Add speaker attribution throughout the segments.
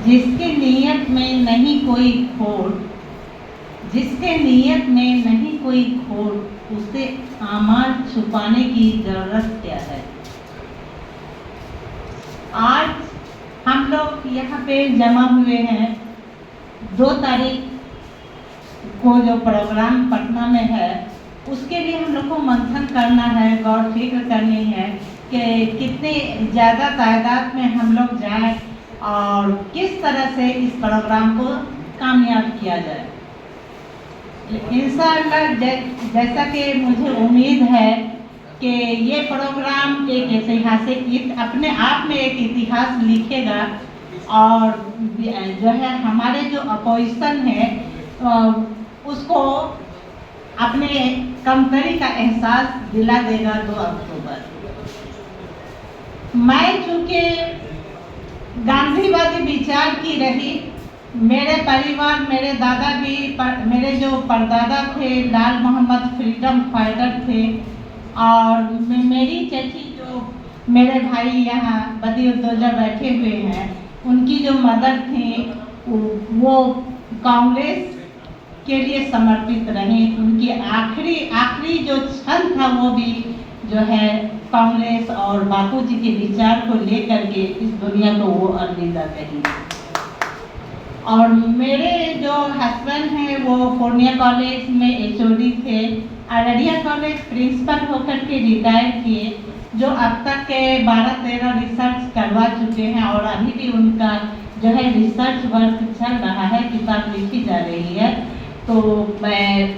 Speaker 1: जिसकी नीयत में नहीं कोई खोट, जिसके नीयत में नहीं कोई खोट, उसे आमाल छुपाने की जरूरत क्या है। आज हम लोग यहाँ पे जमा हुए हैं, 2 तारीख को जो प्रोग्राम पटना में है उसके लिए हम लोग को मंथन करना है, गौर फिक्र करनी है कि कितने ज़्यादा तादाद में हम लोग जाएं और किस तरह से इस प्रोग्राम को कामयाब किया जाए। इंशाअल्लाह जैसा कि मुझे उम्मीद है कि ये प्रोग्राम एक ऐतिहासिक, अपने आप में एक इतिहास लिखेगा और जो है हमारे जो अपोजिशन है उसको अपने कमतरी का एहसास दिला देगा 2 अक्टूबर। मैं चूँकि गांधीवादी विचार की रही, मेरे परिवार, मेरे दादा भी, मेरे जो परदादा थे लाल मोहम्मद फ्रीडम फाइटर थे, और मेरी चाची जो मेरे भाई यहाँ बदिउद्दौला बैठे हुए हैं उनकी जो मदर थी वो कांग्रेस के लिए समर्पित रहे। उनकी आखिरी जो क्षण था वो भी जो है कांग्रेस और बापूजी के विचार को लेकर के इस दुनिया को वो अलविदा कही। और मेरे जो हस्बैंड हैं वो पूर्णिया कॉलेज में एचओडी थे, अररिया कॉलेज प्रिंसिपल होकर के रिटायर किए, जो अब तक के 12-13 रिसर्च करवा चुके हैं और अभी भी उनका जो है रिसर्च वर्क चल रहा है, किताब लिखी जा रही है। तो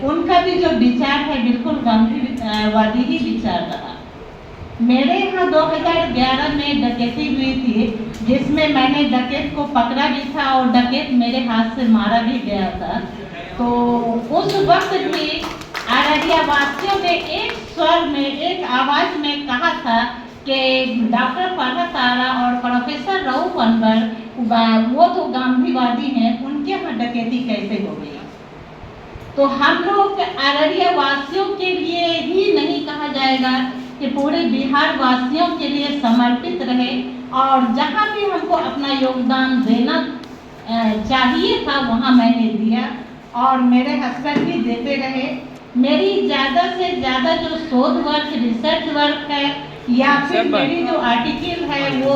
Speaker 1: उनका भी जो विचार है बिल्कुल गांधीवादी ही विचार रहा। मेरे यहाँ 2011 में डकैती हुई थी, जिसमें मैंने डकैत को पकड़ा भी था और डकैत मेरे हाथ से मारा भी गया था। तो उस वक्त भी अररिया वासियों ने एक स्वर में, एक आवाज में कहा था कि डॉक्टर फरहत आरा और प्रोफेसर रऊफ अनवर वो तो गांधीवादी हैं, उनके यहाँ डकैती कैसे हो गई। तो हम लोग अररिया वासियों के लिए ही नहीं कहा जाएगा कि पूरे बिहार वासियों के लिए समर्पित रहे, और जहाँ भी हमको अपना योगदान देना चाहिए था वहाँ मैंने दिया और मेरे हस्बैंड भी देते रहे। मेरी ज़्यादा से ज़्यादा जो शोध वर्क, रिसर्च वर्क है या फिर मेरी जो आर्टिकल है वो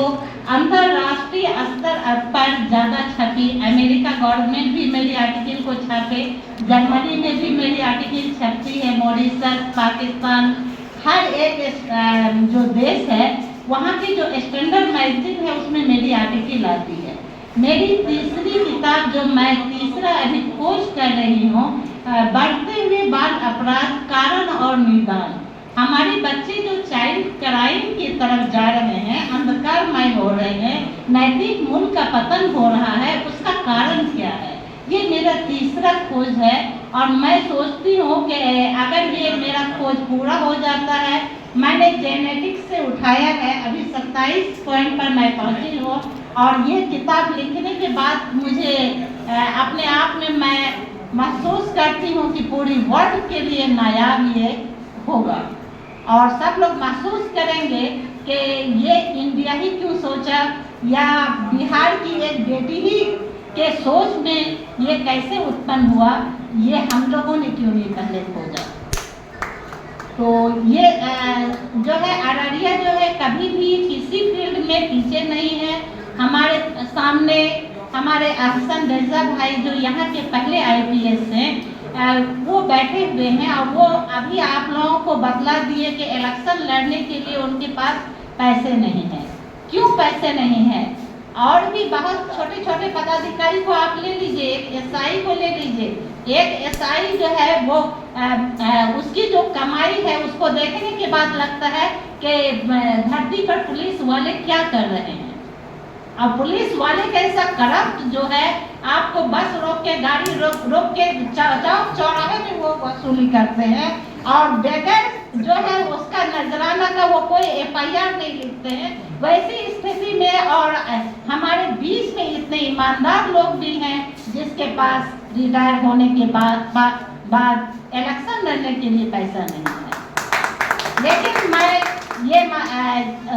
Speaker 1: अंतर्राष्ट्रीय स्तर पर ज़्यादा छपी। अमेरिका गवर्नमेंट भी मेरी आर्टिकल को छापे, जर्मनी में भी मेरी आर्टिकल छपती है, मॉरिशस, पाकिस्तान, हर एक जो देश है वहाँ की जो स्टैंडर्ड मैगजीन है उसमें मेरी आर्टिकल आती है। मेरी तीसरी किताब जो मैं तीसरा अभी खोज कर रही हूँ, बढ़ते हुए बाल अपराध, कारण और निदान। हमारे बच्चे जो चाइल्ड क्राइम की तरफ जा रहे हैं, अंधकारमय हो रहे हैं, नैतिक मूल्य का पतन हो रहा है, उसका कारण क्या है, ये मेरा तीसरा खोज है। और मैं सोचती हूँ कि अगर ये मेरा खोज पूरा हो जाता है, मैंने जेनेटिक्स से उठाया है, अभी 27 पॉइंट पर मैं पहुँची हूँ, और ये किताब लिखने के बाद मुझे अपने आप में मैं महसूस करती हूँ कि पूरी वर्ल्ड के लिए नायाब ये होगा, और सब लोग महसूस करेंगे कि ये इंडिया ही क्यों सोचा, या बिहार की एक बेटी ही के सोच में ये कैसे उत्पन्न हुआ, ये हम लोगों ने क्यों नहीं पहले खोजा। तो ये जो है अररिया जो है कभी भी किसी फील्ड में पीछे नहीं है। हमारे सामने हमारे अहसन रेजा भाई जो यहाँ के पहले IPS हैं, वो बैठे हुए हैं, और वो अभी आप लोगों को बतला दिए कि इलेक्शन लड़ने के लिए उनके पास पैसे नहीं हैं। क्यों पैसे नहीं हैं? और भी बहुत छोटे छोटे पदाधिकारी को आप ले लीजिए, एक SI को ले लीजिए। एक SI जो है वो उसकी जो कमाई है उसको देखने के बाद लगता है कि धरती पर पुलिस वाले क्या कर रहे हैं। अब पुलिस वाले कैसा करप्ट जो है, आपको बस रोक के, गाड़ी रोक के चौक चौराहे में वो वसूली करते हैं, और बगैर जो है उसका नजराना का वो कोई FIR नहीं लिखते हैं। वैसी स्थिति में और हमारे बीच में इतने ईमानदार लोग भी हैं जिसके पास रिटायर होने के बाद इलेक्शन लड़ने के लिए पैसा नहीं है। लेकिन मैं ये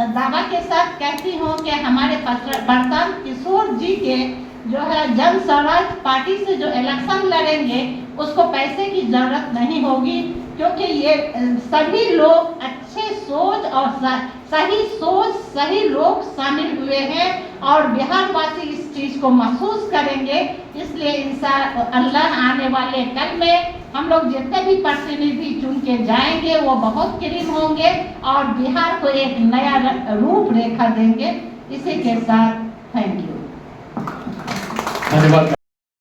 Speaker 1: दावा के साथ कहती हूँ कि हमारे प्रशांत किशोर जी के जो है जन स्वराज पार्टी से जो इलेक्शन लड़ेंगे उसको पैसे की जरूरत नहीं होगी, क्योंकि ये सभी लोग अच्छे सोच और सही लोग शामिल हुए हैं और बिहार वासी इस चीज को महसूस करेंगे। इसलिए इंशाअल्लाह आने वाले कल में हम लोग जितने भी प्रतिनिधि चुन के जाएंगे वो बहुत करीब होंगे और बिहार को एक नया रूप रेखा देंगे। इसी के साथ थैंक यू।
Speaker 2: धन्यवाद।